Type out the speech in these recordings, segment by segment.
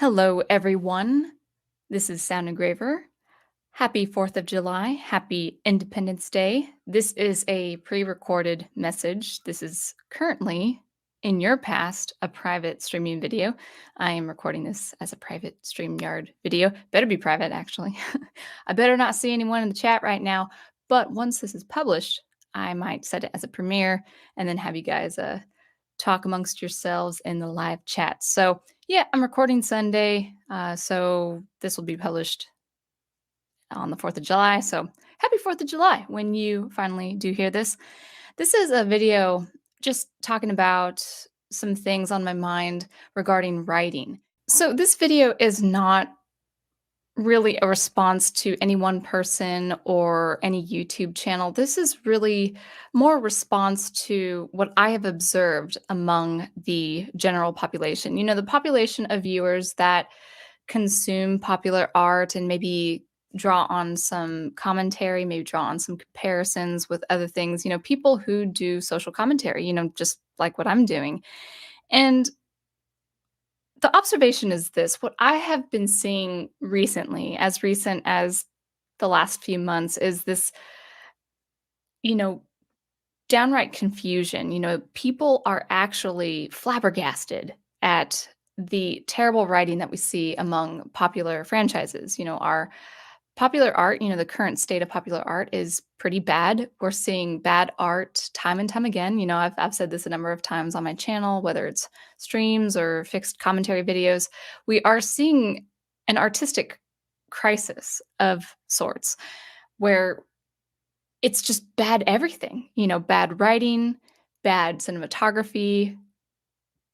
Hello, everyone. This is Sound Engraver. Happy 4th of July. Happy Independence Day. This is a pre-recorded message. This is currently, in your past, a private streaming video. I am recording this as a private StreamYard video. Better be private, actually. I better not see anyone in the chat right now, but once this is published, I might set it as a premiere and then have you guys talk amongst yourselves in the live chat. So yeah, I'm recording Sunday, so this will be published on the 4th of July. So happy 4th of July when you finally do hear this. This is a video just talking about some things on my mind regarding writing. So this video is not really a response to any one person or any YouTube channel. This is really more a response to what I have observed among the general population. You know, the population of viewers that consume popular art and maybe draw on some commentary, maybe draw on some comparisons with other things, people who do social commentary, just like what I'm doing. And the observation is this: what I have been seeing recently, as recent as the last few months, is this, you know, downright confusion. People are actually flabbergasted at the terrible writing that we see among popular franchises. Our popular art, the current state of popular art is pretty bad. We're seeing bad art time and time again. I've said this a number of times on my channel, whether it's streams or fixed commentary videos. We are seeing an artistic crisis of sorts where it's just bad everything, bad writing, bad cinematography,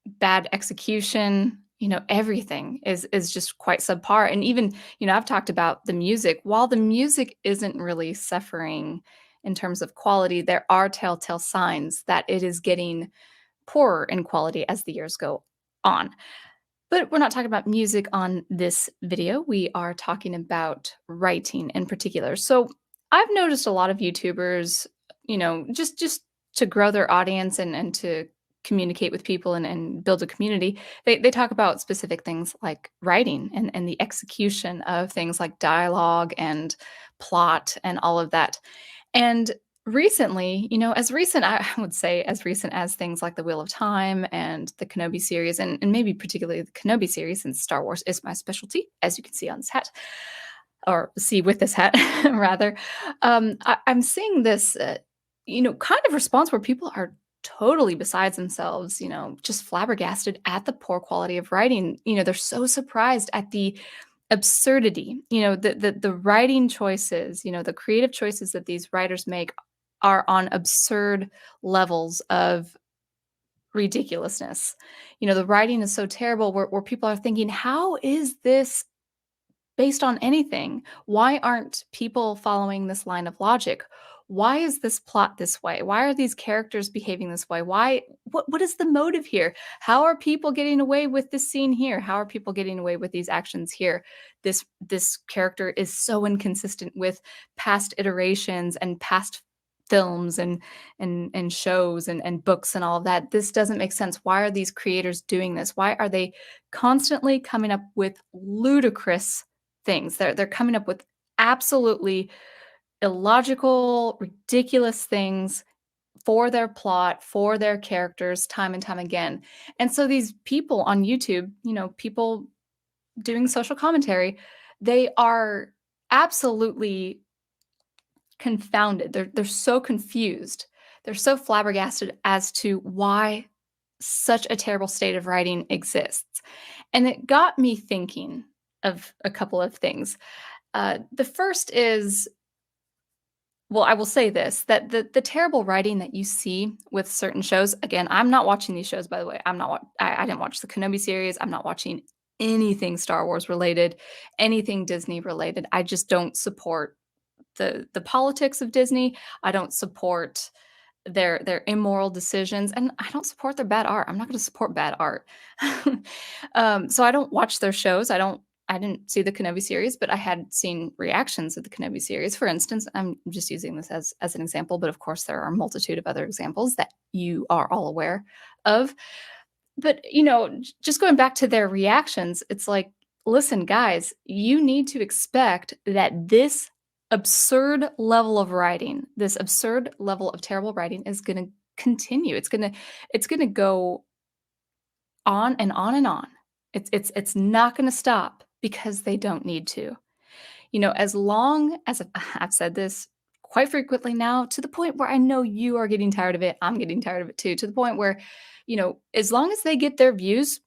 bad execution, everything is just quite subpar. And even, I've talked about the music. While the music isn't really suffering in terms of quality, there are telltale signs that it is getting poorer in quality as the years go on. But we're not talking about music on this video. We are talking about writing in particular. So I've noticed a lot of YouTubers, just to grow their audience and to communicate with people and build a community, they talk about specific things like writing and the execution of things like dialogue and plot and all of that. And recently, as recent, I would say as recent as things like The Wheel of Time and the Kenobi series, and maybe particularly the Kenobi series, since Star Wars is my specialty, as you can see on this hat, or see with this hat, rather. I'm seeing this, kind of response where people are totally besides themselves, just flabbergasted at the poor quality of writing. They're so surprised at the absurdity, the writing choices, the creative choices that these writers make are on absurd levels of ridiculousness. The writing is so terrible where people are thinking, how is this based on anything? Why aren't people following this line of logic? Why is this plot this way? Why are these characters behaving this way? What is the motive here? How are people getting away with this scene here? How are people getting away with these actions here? This character is so inconsistent with past iterations and past films and shows and books and all of that. This doesn't make sense. Why are these creators doing this? Why are they constantly coming up with ludicrous things? They're coming up with absolutely illogical, ridiculous things for their plot, for their characters, time and time again. And so these people on YouTube, people doing social commentary, they are absolutely confounded. They're so confused. They're so flabbergasted as to why such a terrible state of writing exists. And it got me thinking of a couple of things. The first is, well, I will say this, that the terrible writing that you see with certain shows, again, I'm not watching these shows, by the way. I didn't watch the Kenobi series. I'm not watching anything Star Wars related, anything Disney related. I just don't support the politics of Disney. I don't support their immoral decisions, and I don't support their bad art. I'm not going to support bad art. So I don't watch their shows. I didn't see the Kenobi series, but I had seen reactions of the Kenobi series. For instance, I'm just using this as an example, but of course there are a multitude of other examples that you are all aware of. But, just going back to their reactions, it's like, listen, guys, you need to expect that this absurd level of writing, this absurd level of terrible writing is going to continue. It's going to go on and on and on. It's not going to stop because they don't need to. As long as I've said this quite frequently now, to the point where I know you are getting tired of it, I'm getting tired of it too, to the point where, as long as they get their views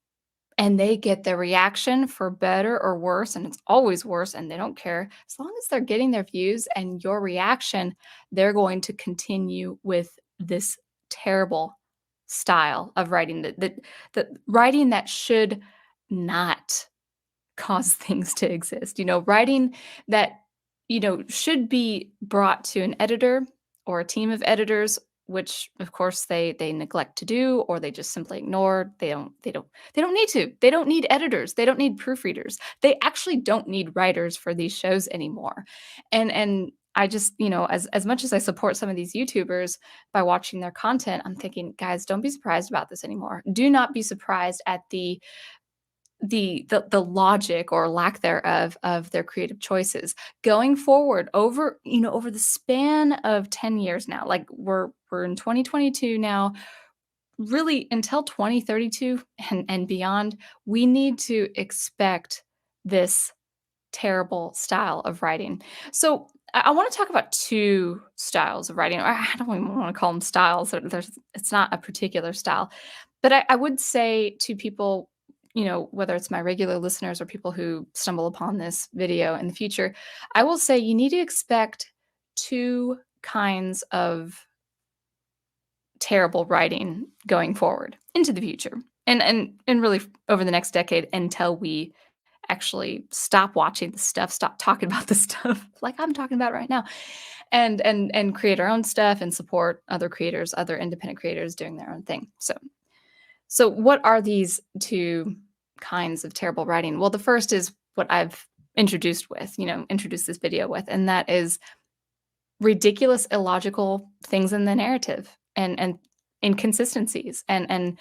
and they get their reaction for better or worse, and it's always worse, and they don't care, as long as they're getting their views and your reaction, they're going to continue with this terrible style of writing, that writing that should not cause things to exist. Writing that, should be brought to an editor or a team of editors, which of course they neglect to do, or they just simply ignore. They don't need to. They don't need editors. They don't need proofreaders. They actually don't need writers for these shows anymore. And I just, as much as I support some of these YouTubers by watching their content, I'm thinking, guys, don't be surprised about this anymore. Do not be surprised at the logic or lack thereof of their creative choices going forward over the span of 10 years now. Like we're in 2022 now, really until 2032 and beyond. We need to expect this terrible style of writing. So I want to talk about two styles of writing. I don't even want to call them styles. It's not a particular style, but I would say to people, whether it's my regular listeners or people who stumble upon this video in the future, I will say you need to expect two kinds of terrible writing going forward into the future, and really over the next decade, until we actually stop watching the stuff, stop talking about the stuff like I'm talking about right now, and create our own stuff and support other creators, other independent creators doing their own thing. So what are these two kinds of terrible writing? Well, the first is what I've introduced this video with, and that is ridiculous, illogical things in the narrative, and inconsistencies, and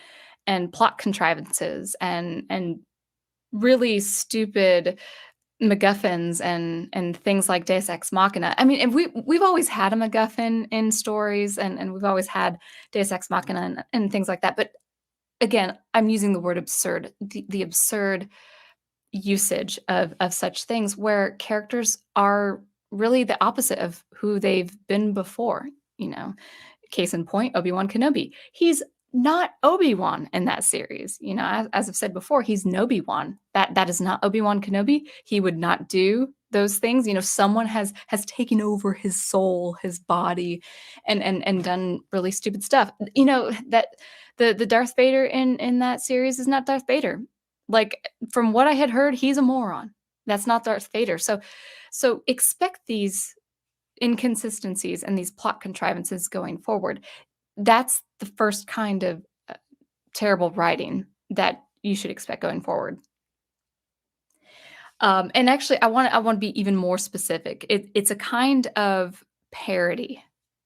plot contrivances, and really stupid MacGuffins, and things like Deus Ex Machina. I mean, and we've always had a MacGuffin in stories, and we've always had Deus Ex Machina and things like that. But again, I'm using the word absurd, the absurd usage of such things, where characters are really the opposite of who they've been before. Case in point, Obi-Wan Kenobi. He's not Obi-Wan in that series. As I've said before, he's Nobi-Wan. That is not Obi-Wan Kenobi. He would not do those things. Someone has taken over his soul, his body, and done really stupid stuff. That the Darth Vader in that series is not Darth Vader. Like, from what I had heard, he's a moron. That's not Darth Vader. So expect these inconsistencies and these plot contrivances going forward. That's the first kind of terrible writing that you should expect going forward. And actually, I want to be even more specific. It's a kind of parody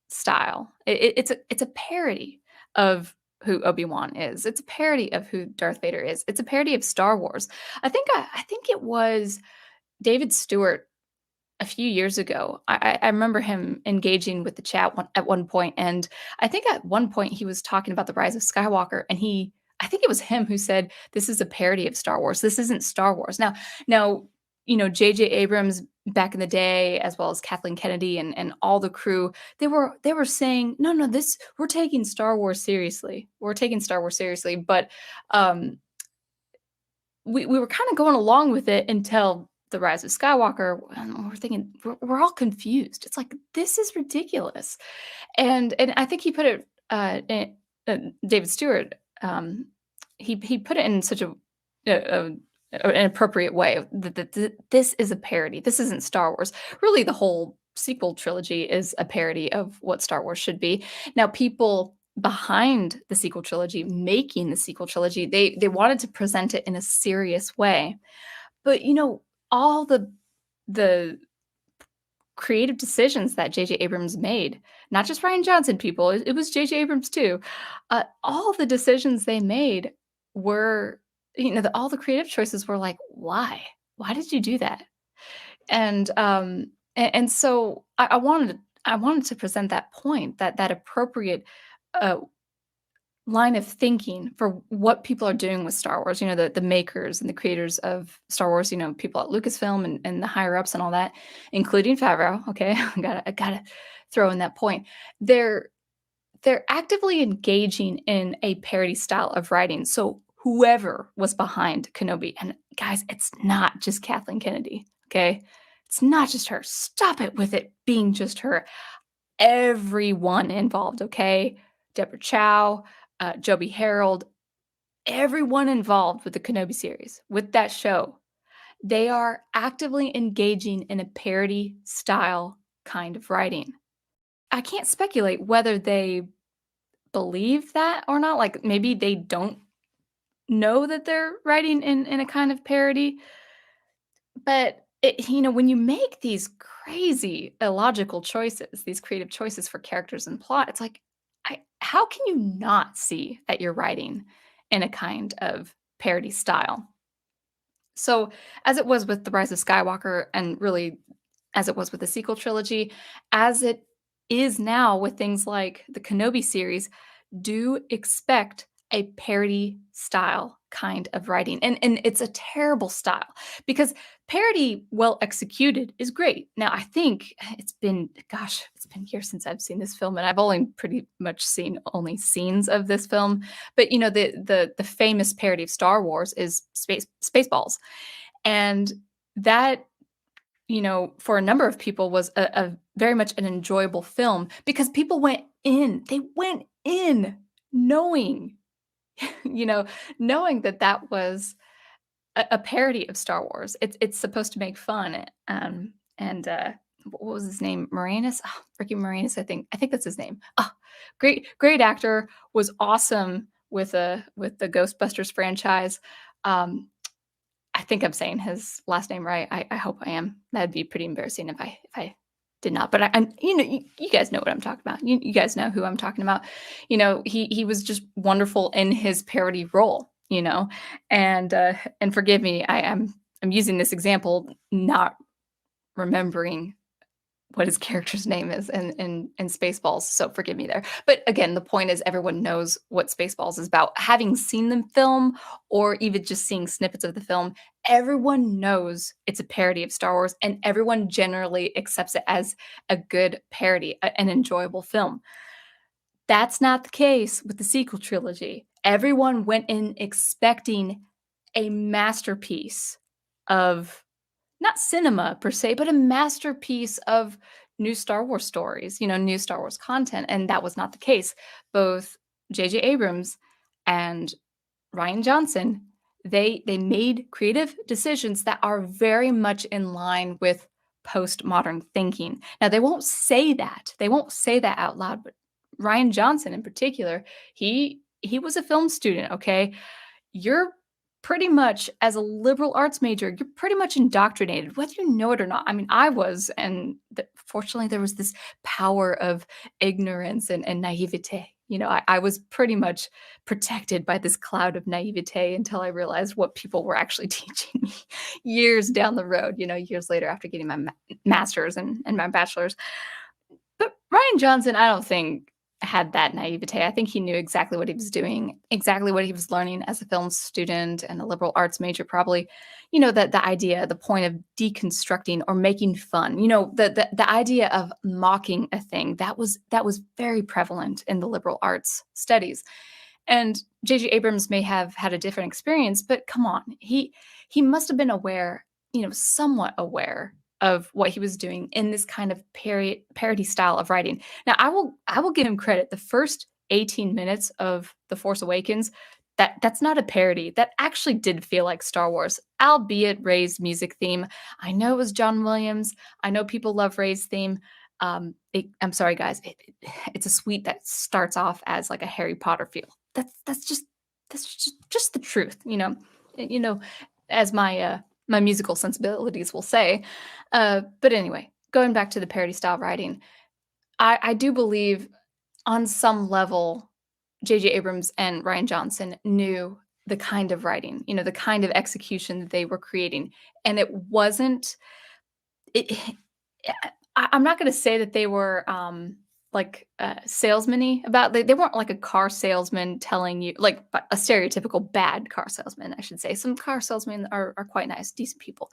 style. It's a parody of who Obi-Wan is. It's a parody of who Darth Vader is. It's a parody of Star Wars. I think it was David Stewart a few years ago. I remember him engaging with the chat at one point, and I think at one point he was talking about the Rise of Skywalker, and I think it was him who said, "This is a parody of Star Wars. This isn't Star Wars." Now, J.J. Abrams back in the day, as well as Kathleen Kennedy and all the crew, they were saying, "No, we're taking Star Wars seriously. We're taking Star Wars seriously." But we were kind of going along with it until the Rise of Skywalker, and we're thinking, we're all confused. It's like, this is ridiculous. And I think he put it, David Stewart, he put it in such an appropriate way that this is a parody. This isn't Star Wars. Really, the whole sequel trilogy is a parody of what Star Wars should be. Now, people behind the sequel trilogy, making the sequel trilogy, they wanted to present it in a serious way. But, all the creative decisions that J.J. Abrams made, not just Rian Johnson, people, it was J.J. Abrams too. All the decisions they made were, all the creative choices were like, why? why did you do that?" And so I wanted to present that point, that appropriate, uh, line of thinking for what people are doing with Star Wars, the makers and the creators of Star Wars, people at Lucasfilm and the higher ups and all that, including Favreau, okay? I gotta throw in that point. They're they're actively engaging in a parody style of writing. So whoever was behind Kenobi, and guys, it's not just Kathleen Kennedy, okay? It's not just her. Stop it with it being just her. Everyone involved, okay? Deborah Chow, Joby Harold, everyone involved with the Kenobi series, with that show, they are actively engaging in a parody style kind of writing. I can't speculate whether they believe that or not. Like maybe they don't know that they're writing in a kind of parody, but when you make these crazy illogical choices, these creative choices for characters and plot, it's like, how can you not see that you're writing in a kind of parody style? So, as it was with The Rise of Skywalker, and really as it was with the sequel trilogy, as it is now with things like the Kenobi series, do expect a parody style kind of writing. And it's a terrible style because parody well executed is great. Now I think it's been years since I've seen this film and I've only pretty much seen only scenes of this film. But the famous parody of Star Wars is Spaceballs. And that for a number of people was a very much an enjoyable film because people went in knowing, you know, knowing that that was a parody of Star Wars. It's supposed to make fun. And what was his name? Moranis? Oh, Ricky Moranis, I think that's his name. Oh, great actor, was awesome with the Ghostbusters franchise. Um, I think I'm saying his last name right. I hope I am. That'd be pretty embarrassing if I did not. But I'm you guys know what I'm talking about. You guys know who I'm talking about. He was just wonderful in his parody role. And forgive me, I'm using this example, not remembering what his character's name is in Spaceballs, so forgive me there. But again, the point is everyone knows what Spaceballs is about. Having seen the film or even just seeing snippets of the film, everyone knows it's a parody of Star Wars and everyone generally accepts it as a good parody, an enjoyable film. That's not the case with the sequel trilogy. Everyone went in expecting a masterpiece of not cinema per se, but a masterpiece of new Star Wars stories, new Star Wars content, and that was not the case. Both J.J. Abrams and Ryan Johnson, they made creative decisions that are very much in line with postmodern thinking. Now, they won't say that. They won't say that out loud, but Ryan Johnson in particular, he was a film student, okay? You're pretty much as a liberal arts major, you're pretty much indoctrinated, whether you know it or not. I mean, I was, and fortunately, there was this power of ignorance and naivete. I was pretty much protected by this cloud of naivete until I realized what people were actually teaching me years down the road, years later after getting my master's and my bachelor's. But Ryan Johnson, I don't think had that naivete. I think he knew exactly what he was doing, exactly what he was learning as a film student and a liberal arts major, probably. That the idea, the point of deconstructing or making fun. The idea of mocking a thing that was very prevalent in the liberal arts studies. And J.J. Abrams may have had a different experience, but come on, he must have been aware, somewhat aware of what he was doing in this kind of parody style of writing. Now, I will give him credit. The first 18 minutes of The Force Awakens, that's not a parody. That actually did feel like Star Wars, albeit Rey's music theme. I know it was John Williams. I know people love Rey's theme. I'm sorry, guys. It's a suite that starts off as like a Harry Potter feel. That's just the truth, You know, as my musical sensibilities will say. But anyway, going back to the parody style writing, I do believe on some level, J.J. Abrams and Ryan Johnson knew the kind of writing, the kind of execution that they were creating. And it wasn't it I'm not gonna say that they were, like, salesman-y about they weren't like a car salesman telling you like, a stereotypical bad car salesman, I should say. Some car salesmen are quite nice, decent people.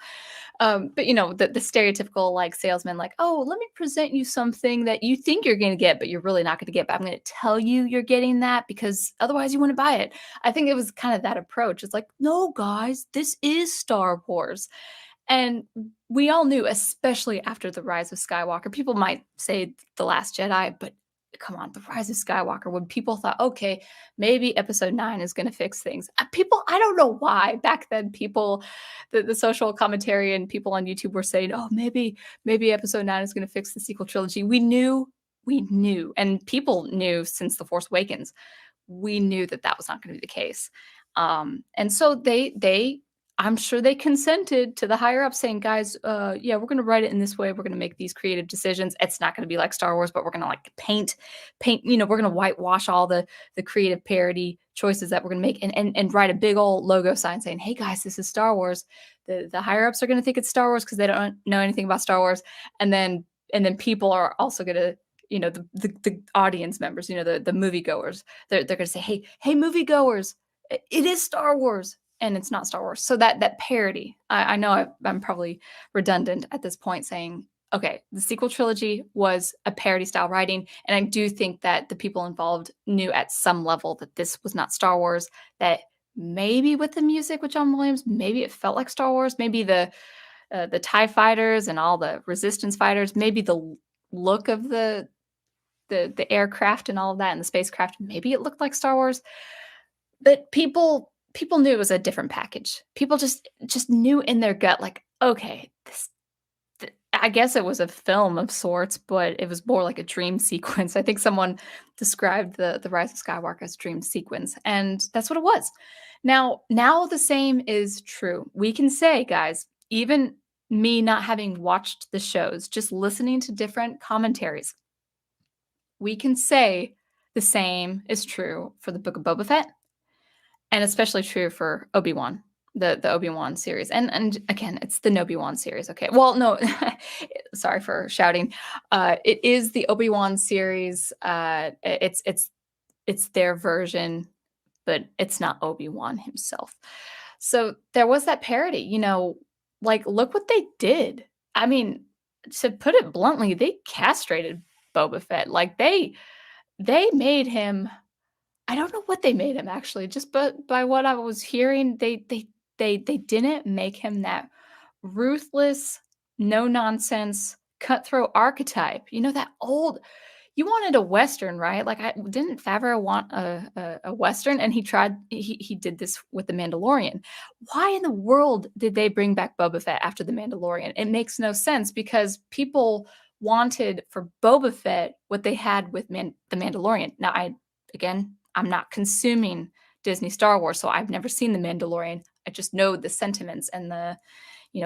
But, the stereotypical, like, salesman, like, "Oh, let me present you something that you think you're gonna get, but you're really not gonna get, but I'm gonna tell you you're getting that because otherwise you wouldn't buy it." I think it was kind of that approach. It's like, "No, guys, this is Star Wars." And we all knew, especially after The Rise of Skywalker, people might say The Last Jedi, but come on, The Rise of Skywalker, when people thought, okay, maybe episode 9 is going to fix things. People, I don't know why back then people, the social commentary and people on YouTube were saying, oh, maybe episode 9 is going to fix the sequel trilogy. We knew, and people knew since The Force Awakens, we knew that that was not going to be the case. And so they I'm sure they consented to the higher up saying, guys, yeah, we're going to write it in this way. We're going to make these creative decisions. It's not going to be like Star Wars, but we're going to like paint, we're going to whitewash all the creative parody choices that we're going to make and write a big old logo sign saying, hey guys, this is Star Wars. The higher ups are going to think it's Star Wars because they don't know anything about Star Wars. And then people are also going to, the audience members, the moviegoers, they're going to say, hey, moviegoers, it is Star Wars. And it's not Star Wars. So that parody, I know I'm probably redundant at this point saying, okay, the sequel trilogy was a parody style writing. And I do think that the people involved knew at some level that this was not Star Wars, that maybe with the music with John Williams, maybe it felt like Star Wars, maybe the TIE fighters and all the resistance fighters, maybe the look of the aircraft and all of that and the spacecraft, maybe it looked like Star Wars. But people knew it was a different package. People just knew in their gut, like, okay, I guess it was a film of sorts, but it was more like a dream sequence. I think someone described the Rise of Skywalker as dream sequence, and that's what it was. Now the same is true. We can say, guys, even me not having watched the shows, just listening to different commentaries, we can say the same is true for the Book of Boba Fett, and especially true for Obi-Wan, the Obi-Wan series. And again, it's the Nobi-Wan series. Okay. Well, no, sorry for shouting. It is the Obi-Wan series. It's their version, but it's not Obi-Wan himself. So there was that parody, like look what they did. I mean, to put it bluntly, they castrated Boba Fett. Like they made him, I don't know what they made him actually, just but by what I was hearing, they didn't make him that ruthless, no nonsense, cutthroat archetype. That old, you wanted a Western, right? Like I didn't Favreau want a Western, and he did this with The Mandalorian. Why in the world did they bring back Boba Fett after The Mandalorian? It makes no sense because people wanted for Boba Fett what they had with The Mandalorian. Now again, I'm not consuming Disney Star Wars, so I've never seen The Mandalorian. I just know the sentiments and the,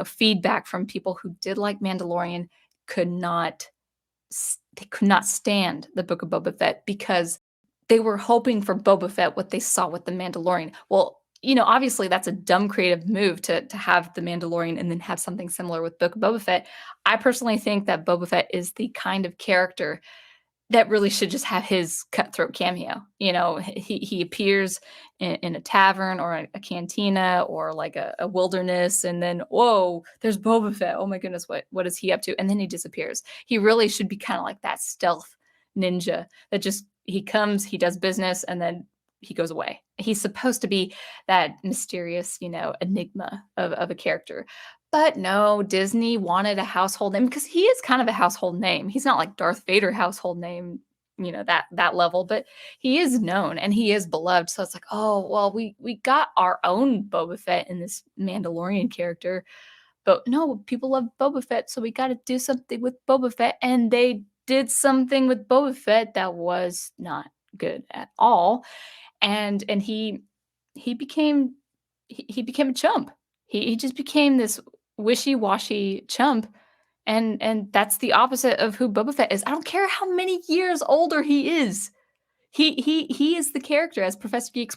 feedback from people who did like Mandalorian could not stand the Book of Boba Fett because they were hoping for Boba Fett what they saw with The Mandalorian. Well, obviously that's a dumb creative move to have The Mandalorian and then have something similar with Book of Boba Fett. I personally think that Boba Fett is the kind of character that really should just have his cutthroat cameo. He appears in a tavern or a cantina or like a wilderness, and then whoa, there's Boba Fett. Oh my goodness, what is he up to? And then he disappears. He really should be kind of like that stealth ninja that just he comes, he does business, and then he goes away. He's supposed to be that mysterious, enigma of a character. But no, Disney wanted a household name because he is kind of a household name. He's not like Darth Vader household name, that level, but he is known and he is beloved. So it's like, oh, well, we got our own Boba Fett in this Mandalorian character. But no, people love Boba Fett, so we got to do something with Boba Fett. And they did something with Boba Fett that was not good at all. And he became a chump. He just became this wishy-washy chump, and that's the opposite of who Boba Fett is. I don't care how many years older he is. He is the character, as Professor Geek.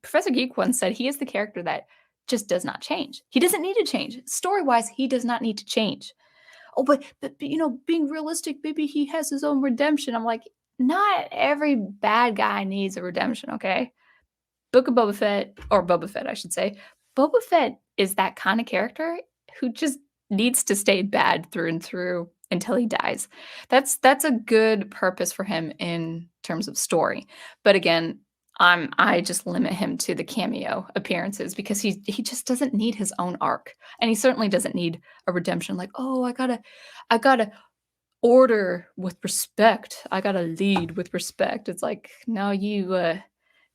Professor Geek once said he is the character that just does not change. He doesn't need to change. Story-wise, he does not need to change. "Oh, but, being realistic, maybe he has his own redemption." I'm like, "Not every bad guy needs a redemption, okay?" Book of Boba Fett, or Boba Fett, I should say. Boba Fett is that kinda character who just needs to stay bad through and through until he dies. That's a good purpose for him in terms of story. But again, I just limit him to the cameo appearances because he just doesn't need his own arc, and he certainly doesn't need a redemption like, "Oh, I gotta order with respect. I gotta lead with respect." It's like, "No, you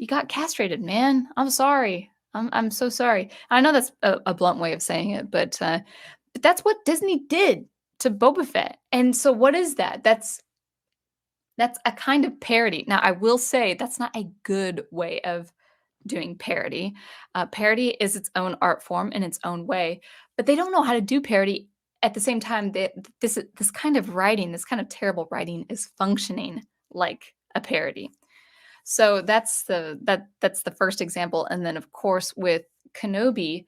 got castrated, man. I'm sorry. I'm so sorry." I know that's a blunt way of saying it, but that's what Disney did to Boba Fett. And so what is that? That's a kind of parody. Now, I will say that's not a good way of doing parody. Parody is its own art form in its own way, but they don't know how to do parody at the same time that this kind of writing, this kind of terrible writing is functioning like a parody. So that's the first example, and then, of course, with Kenobi,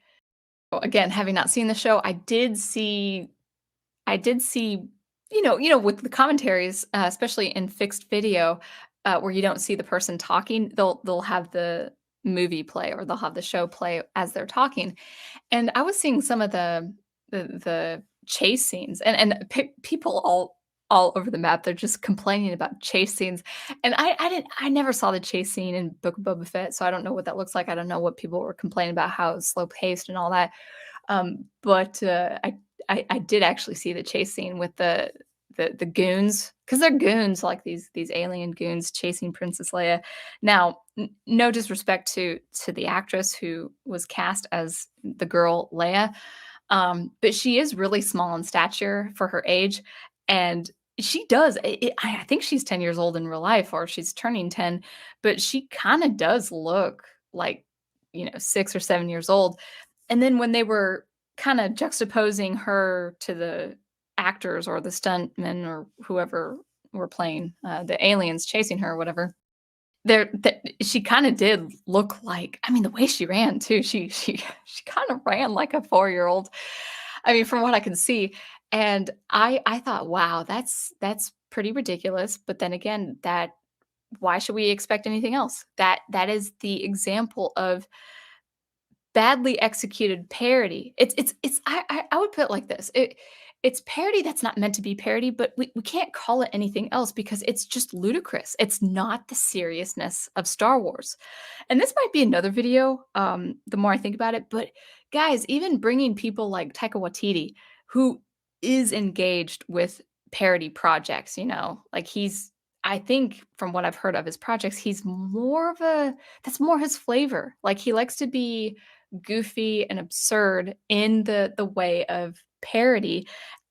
again, having not seen the show, I did see, with the commentaries, especially in fixed video, where you don't see the person talking, they'll have the movie play or they'll have the show play as they're talking, and I was seeing some of the chase scenes and people all over the map, they're just complaining about chase scenes, and I never saw the chase scene in Book of Boba Fett, so I don't know what that looks like, I don't know what people were complaining about, how it's slow paced and all that, but I did actually see the chase scene with the goons, because 'cause they're goons, like these alien goons chasing Princess Leia. Now, no disrespect to the actress who was cast as the girl Leia, but she is really small in stature for her age, and she does I think she's 10 years old in real life, or she's turning 10, but she kinda does look like, 6 or 7 years old, and then when they were kinda juxtaposing her to the actors or the stuntmen or whoever were playing, the aliens chasing her or whatever, she kinda did look like, I mean, the way she ran too, she kinda ran like a 4-year-old. I mean, from what I can see, and I thought, "Wow, that's pretty ridiculous," but then again, that why should we expect anything else? That is the example of badly executed parody. It's I would put it like this. It's parody that's not meant to be parody, but we can't call it anything else because it's just ludicrous. It's not the seriousness of Star Wars. And this might be another video, the more I think about it, but guys, even bringing people like Taika Waititi, who is engaged with parody projects, like I think from what I've heard of his projects, he's more of a that's more his flavor. Like he likes to be goofy and absurd in the way of parody.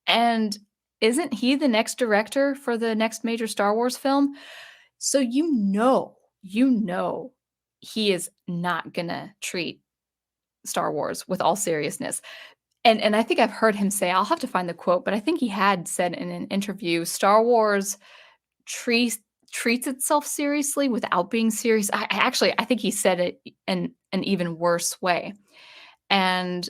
And isn't he the next director for the next major Star Wars film? So you know he is not gonna treat Star Wars with all seriousness. And I think I've heard him say, I'll have to find the quote, but I think he had said in an interview, Star Wars treats treats itself seriously without being serious. I think he said it in an even worse way, and,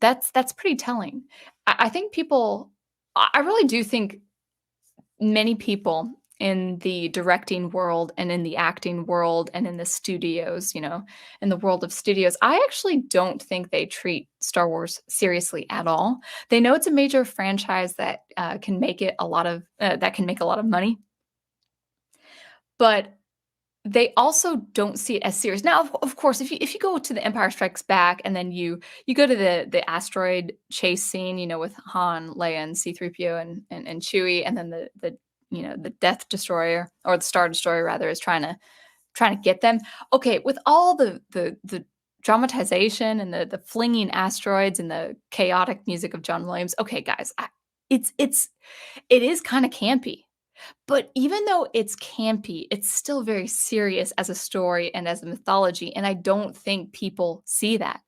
that's pretty telling. I think people I really do think many people in the directing world and in the acting world and in the studios, in the world of studios, I actually don't think they treat Star Wars seriously at all. They know it's a major franchise that, that can make a lot of money, but they also don't see it as serious. Now, of course, if you go to The Empire Strikes Back and then you go to the asteroid chase scene, with Han, Leia, and C-3PO and Chewie, and then the Death Destroyer, or the Star Destroyer rather, is trying to get them. Okay, with all the dramatization and the flinging asteroids and the chaotic music of John Williams, okay, guys, it is kinda campy. But even though it's campy, it's still very serious as a story and as a mythology, and I don't think people see that.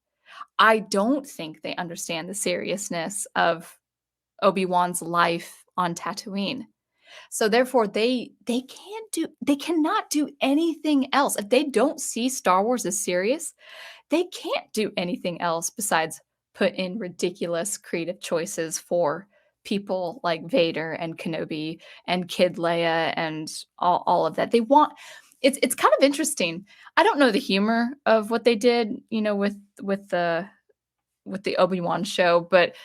I don't think they understand the seriousness of Obi-Wan's life on Tatooine. So therefore they cannot do anything else. If they don't see Star Wars as serious, they can't do anything else besides put in ridiculous creative choices for people like Vader and Kenobi and Kid Leia and all of that. They want it's kind of interesting. I don't know the humor of what they did, with the Obi-Wan show, but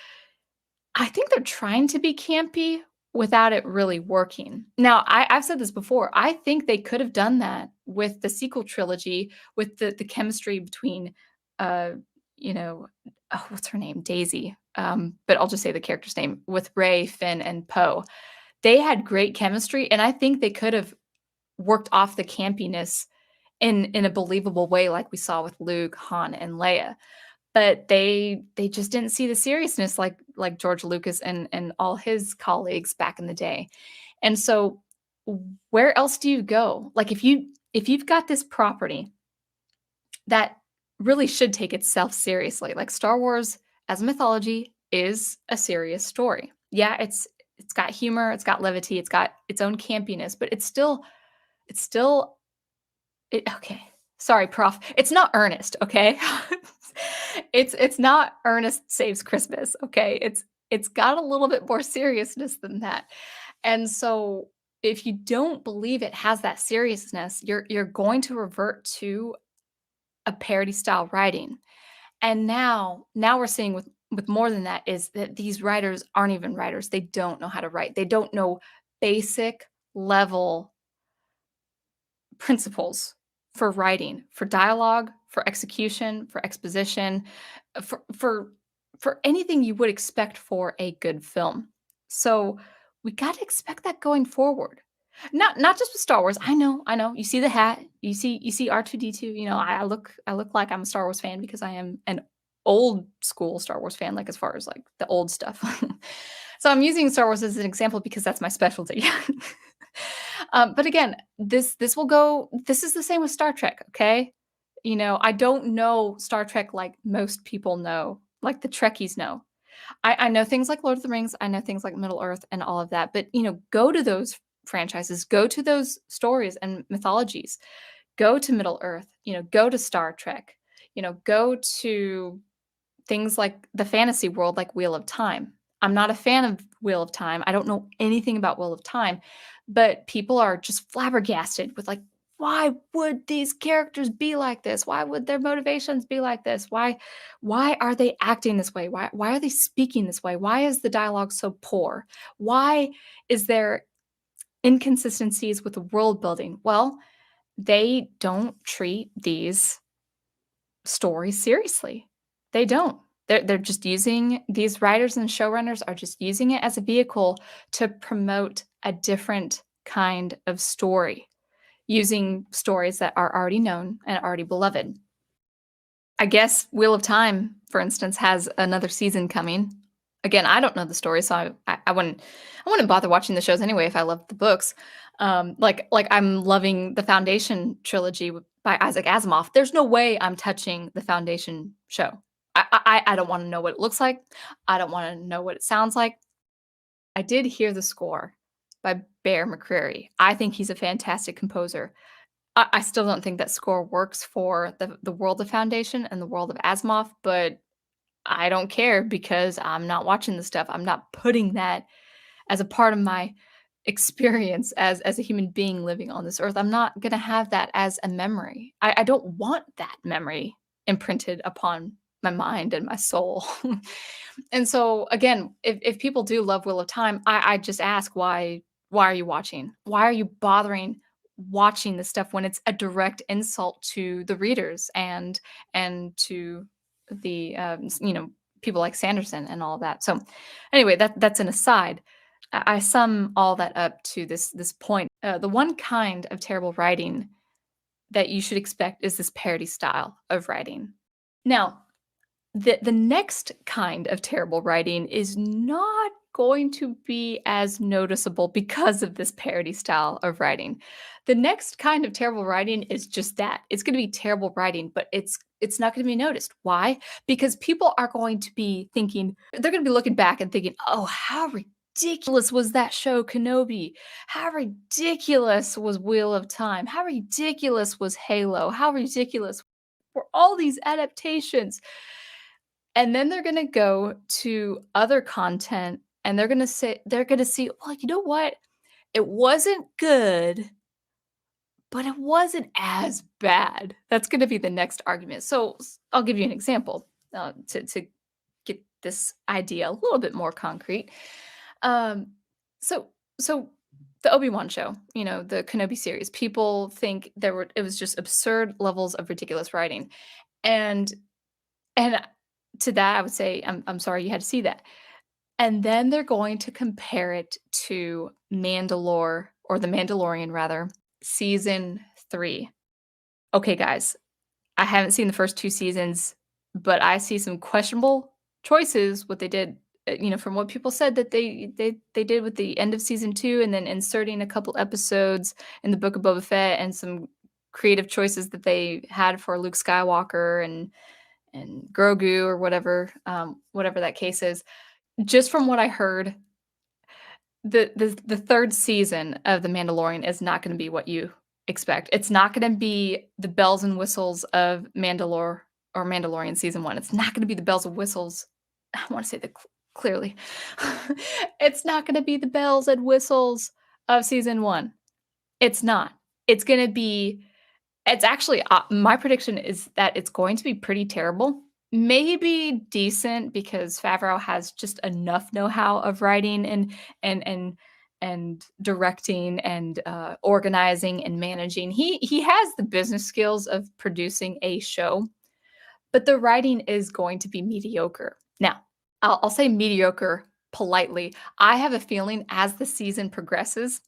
I think they're trying to be campy without it really working. Now, I've said this before. I think they could have done that with the sequel trilogy, with the chemistry between, uh, you know, oh, what's her name? Daisy. But I'll just say the character's name with Rey, Finn, and Poe. They had great chemistry, and I think they could have worked off the campiness in a believable way, like we saw with Luke, Han, and Leia. But they just didn't see the seriousness like George Lucas and all his colleagues back in the day. And so where else do you go? Like if you've got this property that really should take itself seriously, like Star Wars as a mythology is a serious story. Yeah, it's got humor, it's got levity, it's got its own campiness, but it's still okay. Sorry, prof. It's not Ernest, okay? It's not Ernest Saves Christmas, okay? It's got a little bit more seriousness than that. And so if you don't believe it has that seriousness, you're going to revert to a parody style writing. And now we're seeing with more than that is that these writers aren't even writers. They don't know how to write. They don't know basic level principles for writing, for dialogue, for execution, for exposition, for anything you would expect for a good film. So we got to expect that going forward. Not just with Star Wars. I know. You see the hat. You see R2D2. I look like I'm a Star Wars fan because I am an old school Star Wars fan, like as far as like the old stuff. So I'm using Star Wars as an example because that's my specialty. But again, this will go. This is the same with Star Trek. Okay, I don't know Star Trek like most people know, like the Trekkies know. I know things like Lord of the Rings. I know things like Middle Earth and all of that. But go to those franchises, go to those stories and mythologies, go to Middle Earth. Go to Star Trek. Go to things like the fantasy world, like Wheel of Time. I'm not a fan of Wheel of Time. I don't know anything about Wheel of Time, but people are just flabbergasted with like, why would these characters be like this? Why would their motivations be like this? Why are they acting this way? Why are they speaking this way? Why is the dialogue so poor? Why is there inconsistencies with the world building? Well, they don't treat these stories seriously. They don't. They're just using these writers and showrunners are just using it as a vehicle to promote a different kind of story, using stories that are already known and already beloved. I guess Wheel of Time, for instance, has another season coming. Again, I don't know the story, so I wouldn't bother watching the shows anyway if I loved the books. Like I'm loving the Foundation trilogy by Isaac Asimov. There's no way I'm touching the Foundation show. I don't want to know what it looks like. I don't want to know what it sounds like. I did hear the score by Bear McCreary. I think he's a fantastic composer. I still don't think that score works for the world of Foundation and the world of Asimov, but I don't care because I'm not watching the stuff. I'm not putting that as a part of my experience as a human being living on this earth. I'm not gonna have that as a memory. I don't want that memory imprinted upon my mind and my soul. And so again, if people do love Wheel of Time, I just ask why are you watching? Why are you bothering watching this stuff when it's a direct insult to the readers and to the people like Sanderson and all of that. So anyway, that's an aside. I sum all that up to this point. The one kind of terrible writing that you should expect is this parody style of writing. Now, the next kind of terrible writing is not going to be as noticeable because of this parody style of writing. The next kind of terrible writing is just that. It's going to be terrible writing, but it's not going to be noticed. Why? Because people are going to be thinking, they're going to be looking back and thinking, "Oh, how ridiculous was that show Kenobi? How ridiculous was Wheel of Time? How ridiculous was Halo? How ridiculous were all these adaptations? And then they're gonna go to other content and they're gonna see, "Well, you know what? It wasn't good, but it wasn't as bad." That's gonna be the next argument. So, I'll give you an example, to get this idea a little bit more concrete. Um, so so the Obi-Wan show, the Kenobi series, people think it was just absurd levels of ridiculous writing. And and to that, I would say, I'm sorry you had to see that. And then they're going to compare it to Mandalore, or The Mandalorian rather, season 3. Okay, guys, I haven't seen the first 2 seasons, but I see some questionable choices, what they did, from what people said that they did with the end of season 2, and then inserting a couple episodes in the Book of Boba Fett, and some creative choices that they had for Luke Skywalker and Grogu, or whatever that case is. Just from what I heard, the 3rd season of The Mandalorian is not gonna be what you expect. It's not gonna be the bells and whistles of Mandalore or Mandalorian season 1. It's not gonna be the bells and whistles. I wanna say that clearly. It's not gonna be the bells and whistles of season 1. It's not. It's gonna be it's actually, my prediction is that it's going to be pretty terrible. Maybe decent because Favreau has just enough know-how of writing and and and directing and, organizing and managing. He has the business skills of producing a show, but the writing is going to be mediocre. Now, I'll say mediocre politely. I have a feeling as the season progresses,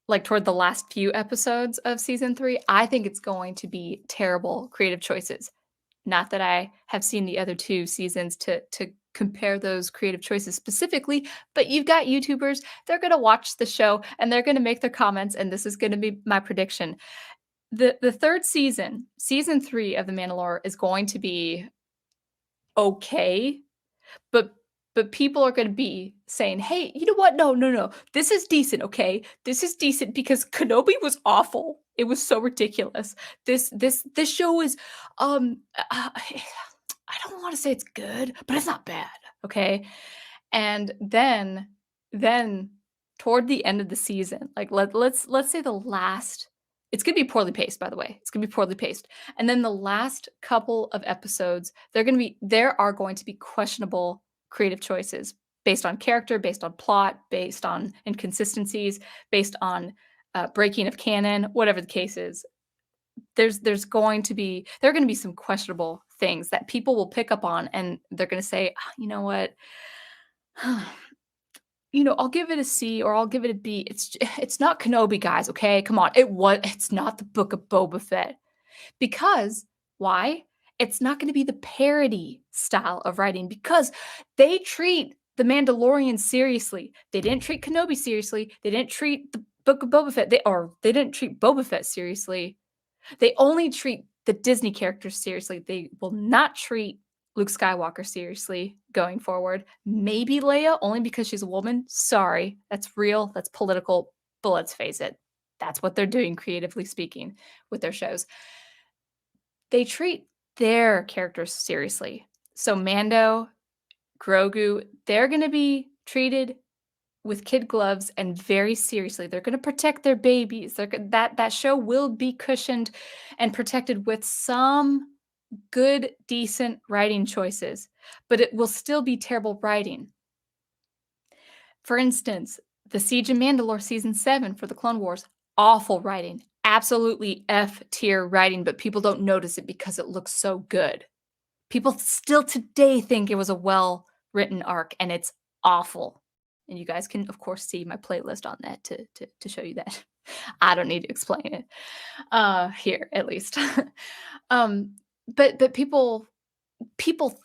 like, toward the last few episodes of season 3, I think it's going to be terrible creative choices. Not that I have seen the other 2 seasons to compare those creative choices specifically, but you've got YouTubers, they're gonna watch the show, and they're gonna make their comments, and this is gonna be my prediction. The 3rd season, season 3 of The Mandalore is going to be okay, but people are gonna be saying, "Hey, you know what? No, no, no. This is decent, okay? This is decent because Kenobi was awful. It was so ridiculous. This show is, I don't wanna say it's good, but it's not bad, okay?" And then toward the end of the season, like, let's say the last, it's gonna be poorly paced, by the way. It's gonna be poorly paced. And then the last couple of episodes, there are going to be questionable creative choices based on character, based on plot, based on inconsistencies, based on, breaking of canon, whatever the case is. There are gonna be some questionable things that people will pick up on, and they're gonna say, "Ah, you know what? I'll give it a C or I'll give it a B. It's not Kenobi, guys, okay? Come on. It's not the Book of Boba Fett." Because why? It's not gonna be the parody style of writing because they treat The Mandalorian seriously. They didn't treat Kenobi seriously. They didn't treat the Book of Boba Fett. They didn't treat Boba Fett seriously. They only treat the Disney characters seriously. They will not treat Luke Skywalker seriously going forward. Maybe Leia, only because she's a woman. Sorry, that's real, that's political, but let's face it, that's what they're doing creatively speaking with their shows. They treat their characters seriously. So Mando, Grogu, they're gonna be treated with kid gloves and very seriously. They're gonna protect their babies. That show will be cushioned and protected with some good, decent writing choices, but it will still be terrible writing. For instance, The Siege of Mandalore season 7 for the Clone Wars, awful writing, absolutely F tier writing, but people don't notice it because it looks so good. People still today think it was a well-written arc, and it's awful. And you guys can, of course, see my playlist on that to show you that. I don't need to explain it, here, at least. Um, but people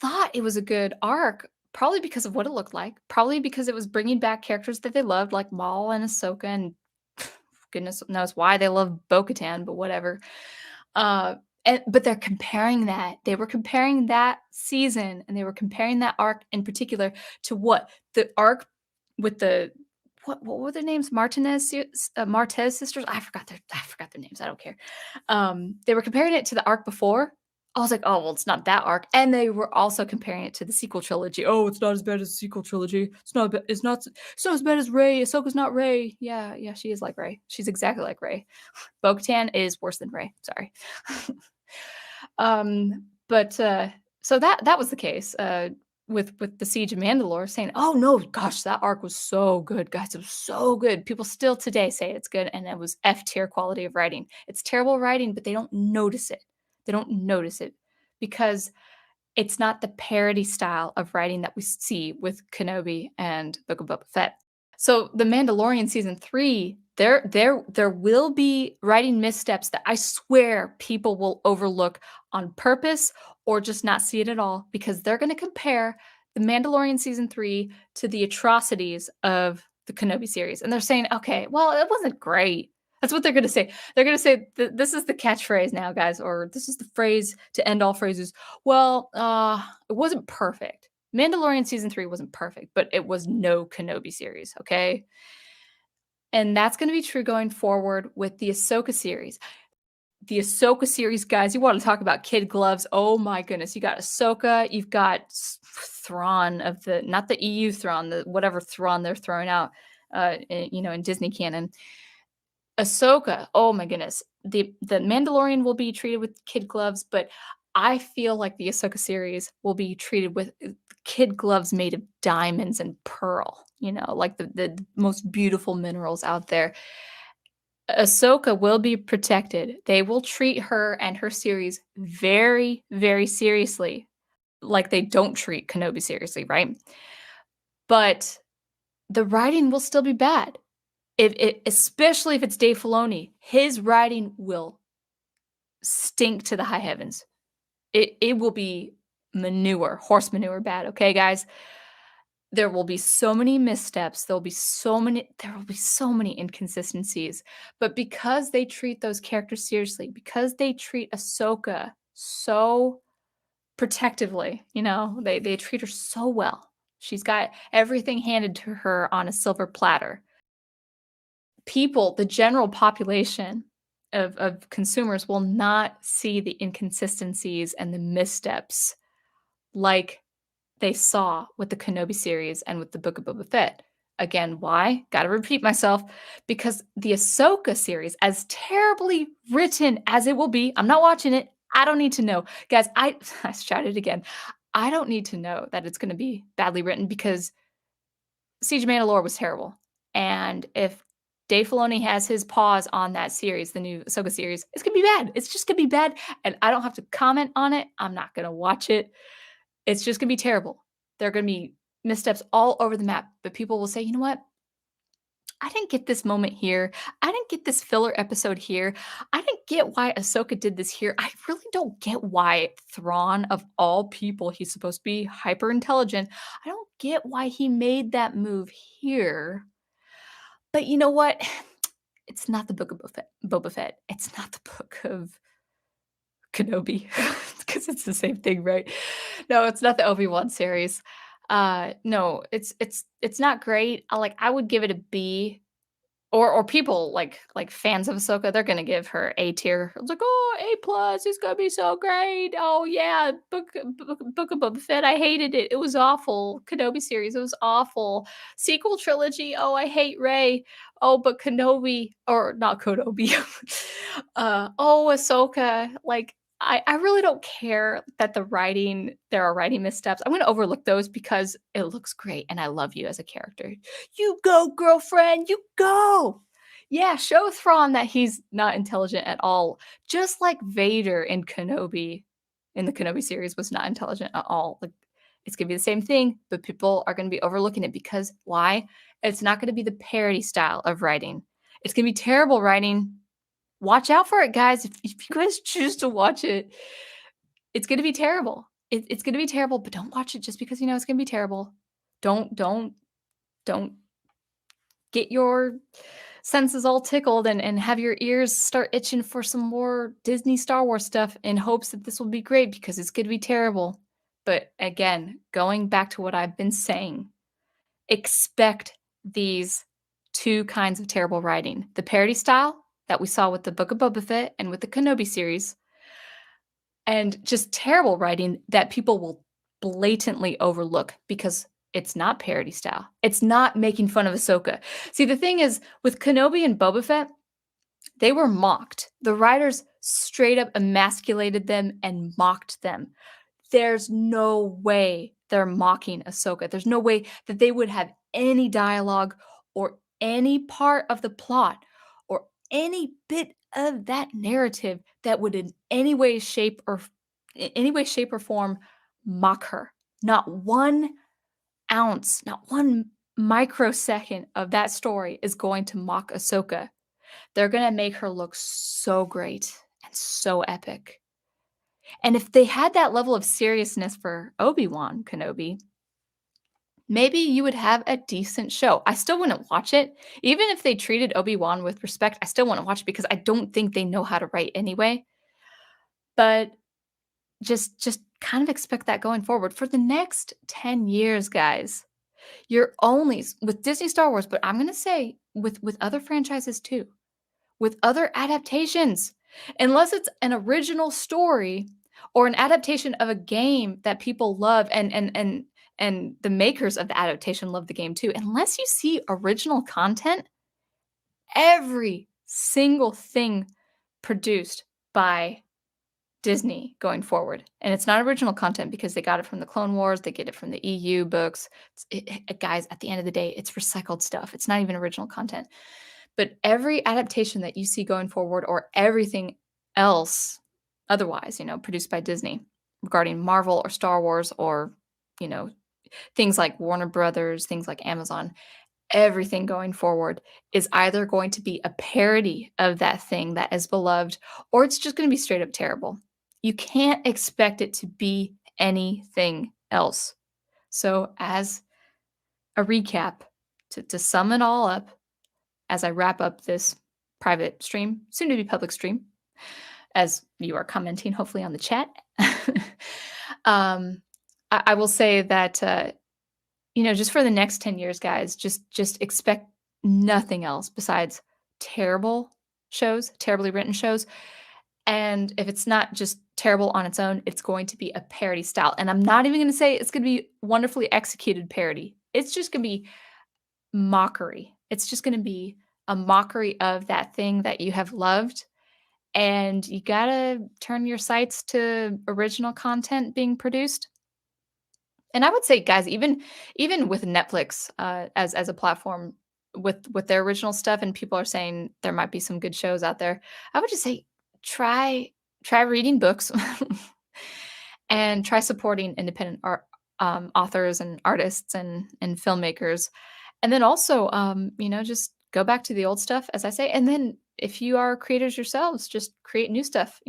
thought it was a good arc, probably because of what it looked like, probably because it was bringing back characters that they loved, like Maul and Ahsoka, and goodness knows why they love Bo-Katan, but whatever. But they were comparing that season, and they were comparing that arc in particular to what? The arc with the what were their names? Martez sisters? I forgot their names, I don't care. They were comparing it to the arc before. I was like, "Oh, well, it's not that arc," and they were also comparing it to the sequel trilogy. "Oh, it's not as bad as the sequel trilogy. It's not as bad as Rey. Ahsoka's not Rey." Yeah, yeah, she is like Rey. She's exactly like Rey. Bo-Katan is worse than Rey, sorry. But, so that was the case, with the Siege of Mandalore saying, "Oh, no, gosh, that arc was so good, guys, it was so good." People still today say it's good, and it was F tier quality of writing. It's terrible writing, but they don't notice it. They don't notice it because it's not the parody style of writing that we see with Kenobi and Book of Boba Fett. So The Mandalorian season 3, there will be writing missteps that I swear people will overlook on purpose or just not see it at all because they're going to compare The Mandalorian season 3 to the atrocities of the Kenobi series. And they're saying, "Okay, well, it wasn't great." That's what they're going to say. They're going to say this is the catchphrase now, guys, or this is the phrase to end all phrases. "Well, it wasn't perfect." Mandalorian season 3 wasn't perfect, but it was no Kenobi series, okay? And that's gonna be true going forward with the Ahsoka series. The Ahsoka series, guys, you wanna talk about kid gloves, oh my goodness. You got Ahsoka, you've got Thrawn of the not the EU Thrawn, the whatever Thrawn they're throwing out, in Disney canon. Ahsoka, oh my goodness. The Mandalorian will be treated with kid gloves, but I feel like the Ahsoka series will be treated with kid gloves made of diamonds and pearl, like the most beautiful minerals out there. Ahsoka will be protected. They will treat her and her series very, very seriously, like they don't treat Kenobi seriously, right? But the writing will still be bad. Especially if it's Dave Filoni, his writing will stink to the high heavens. It will be manure, horse manure bad, okay, guys? There will be so many missteps, there will be so many inconsistencies, but because they treat those characters seriously, because they treat Ahsoka so protectively, they treat her so well. She's got everything handed to her on a silver platter. People, the general population of consumers will not see the inconsistencies and the missteps like they saw with the Kenobi series and with the Book of Boba Fett. Again, why? Gotta repeat myself, because the Ahsoka series, as terribly written as it will be, I'm not watching it. I don't need to know. Guys, I shouted again. I don't need to know that it's gonna be badly written because Siege of Mandalore was terrible. And if Dave Filoni has his paws on that series, the new Ahsoka series, it's gonna be bad. It's just gonna be bad, and I don't have to comment on it. I'm not gonna watch it. It's just gonna be terrible. There are gonna be missteps all over the map, but people will say, "You know what? I didn't get this moment here. I didn't get this filler episode here. I didn't get why Ahsoka did this here. I really don't get why Thrawn, of all people, he's supposed to be hyper intelligent. I don't get why he made that move here. But you know what? It's not the book of Boba Fett. It's not the book of Kenobi because it's the same thing, right? No, it's not the Obi-Wan series. No, it's not great. I would give it a B. Or people like fans of Ahsoka, they're gonna give her A tier. It's like, "Oh, A plus, it's gonna be so great. Oh yeah, Book of Boba Fett, I hated it. It was awful. Kenobi series, it was awful. Sequel trilogy, oh, I hate Rey. Oh, but Kenobi or not Kenobi. Oh, Ahsoka, I really don't care that there are writing missteps. I'm gonna overlook those because it looks great and I love you as a character. You go, girlfriend, you go. Yeah, show Thrawn that he's not intelligent at all. Just like Vader in the Kenobi series was not intelligent at all. Like it's gonna be the same thing, but people are gonna be overlooking it because why? It's not gonna be the parody style of writing. It's gonna be terrible writing. Watch out for it, guys. If you guys choose to watch it, it's gonna be terrible. It's gonna be terrible, but don't watch it just because you know it's gonna be terrible. Don't get your senses all tickled and have your ears start itching for some more Disney Star Wars stuff in hopes that this will be great because it's gonna be terrible. But again, going back to what I've been saying, expect these two kinds of terrible writing. The parody style that we saw with the Book of Boba Fett and with the Kenobi series, and just terrible writing that people will blatantly overlook because it's not parody style. It's not making fun of Ahsoka. See, the thing is, with Kenobi and Boba Fett, they were mocked. The writers straight up emasculated them and mocked them. There's no way they're mocking Ahsoka. There's no way that they would have any dialogue or any part of the plot or any bit of that narrative that would in any way, shape, or form mock her. Not 1 ounce, not 1 microsecond of that story is going to mock Ahsoka. They're gonna make her look so great and so epic. And if they had that level of seriousness for Obi-Wan Kenobi, maybe you would have a decent show. I still wouldn't watch it. Even if they treated Obi-Wan with respect, I still wouldn't watch it because I don't think they know how to write anyway. But just kind of expect that going forward. For the next 10 years, guys, you're only with Disney Star Wars, but I'm gonna say with other franchises too, with other adaptations. Unless it's an original story or an adaptation of a game that people love and the makers of the adaptation love the game too. Unless you see original content, every single thing produced by Disney going forward, and it's not original content because they got it from the Clone Wars, they get it from the EU books. Guys, at the end of the day, it's recycled stuff. It's not even original content. But every adaptation that you see going forward or everything else otherwise, produced by Disney regarding Marvel or Star Wars or, you know, things like Warner Brothers, things like Amazon, everything going forward is either going to be a parody of that thing that is beloved or it's just going to be straight up terrible. You can't expect it to be anything else. So, as a recap, to sum it all up, as I wrap up this private stream, soon to be public stream, as you are commenting, hopefully, on the chat, I will say that, just for the next 10 years, guys, just expect nothing else besides terrible shows, terribly written shows. And if it's not just terrible on its own, it's going to be a parody style. And I'm not even going to say it's going to be wonderfully executed parody. It's just going to be mockery. It's just going to be a mockery of that thing that you have loved. And you got to turn your sights to original content being produced. And I would say, guys, even with Netflix as a platform with their original stuff, and people are saying there might be some good shows out there. I would just say try reading books and try supporting independent art authors and artists and filmmakers. And then also, just go back to the old stuff, as I say. And then if you are creators yourselves, just create new stuff.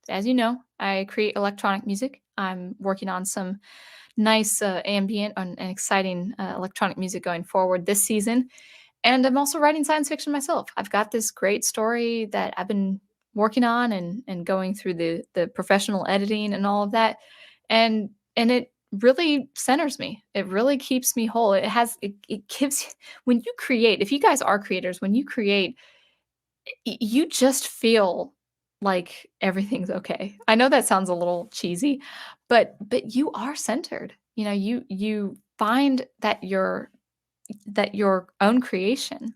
As you know, I create electronic music. I'm working on some nice ambient and exciting electronic music going forward this season. And I'm also writing science fiction myself. I've got this great story that I've been working on and going through the professional editing and all of that. And it really centers me. It really keeps me whole. It gives when you create, if you guys are creators, when you create, you just feel like everything's okay. I know that sounds a little cheesy, but you are centered. You find that your own creation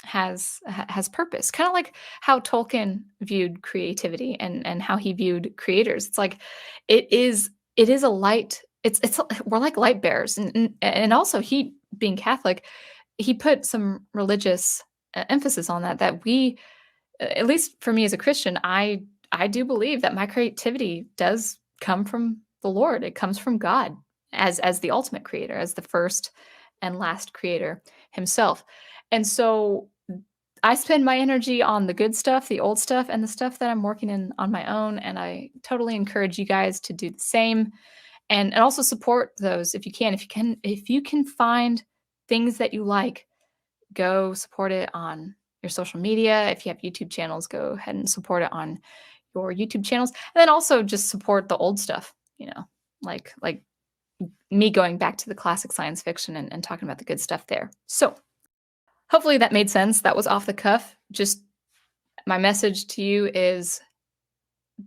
has purpose. Kind of like how Tolkien viewed creativity and how he viewed creators. It's like it is a light. It's we're like light bearers, and also he being Catholic, he put some religious emphasis on that we, at least for me as a Christian, I do believe that my creativity does come from the Lord. It comes from God as the ultimate creator, as the first and last creator himself. And so I spend my energy on the good stuff, the old stuff, and the stuff that I'm working on my own. And I totally encourage you guys to do the same and also support those if you can. If you can find things that you like, go support it on your social media. If you have YouTube channels, go ahead and support it on your YouTube channels. And then also just support the old stuff, like me going back to the classic science fiction and talking about the good stuff there. So hopefully that made sense. That was off the cuff. Just my message to you is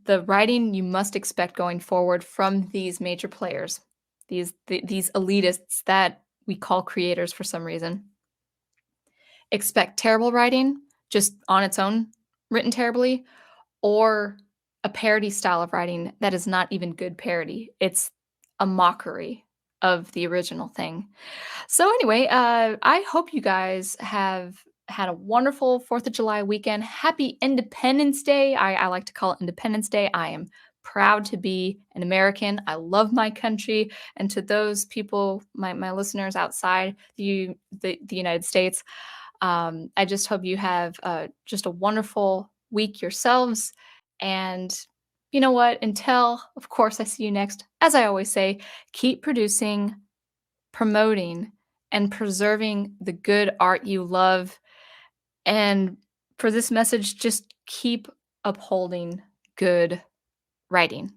the writing you must expect going forward from these major players, these elitists that we call creators for some reason. Expect terrible writing just on its own, written terribly, or a parody style of writing that is not even good parody. It's a mockery of the original thing. So anyway, I hope you guys have had a wonderful 4th of July weekend. Happy Independence Day. I like to call it Independence Day. I am proud to be an American. I love my country. And to those people, my listeners outside the United States, I just hope you have just a wonderful week yourselves. And you know what? Until, of course, I see you next, as I always say, keep producing, promoting, and preserving the good art you love. And for this message, just keep upholding good writing.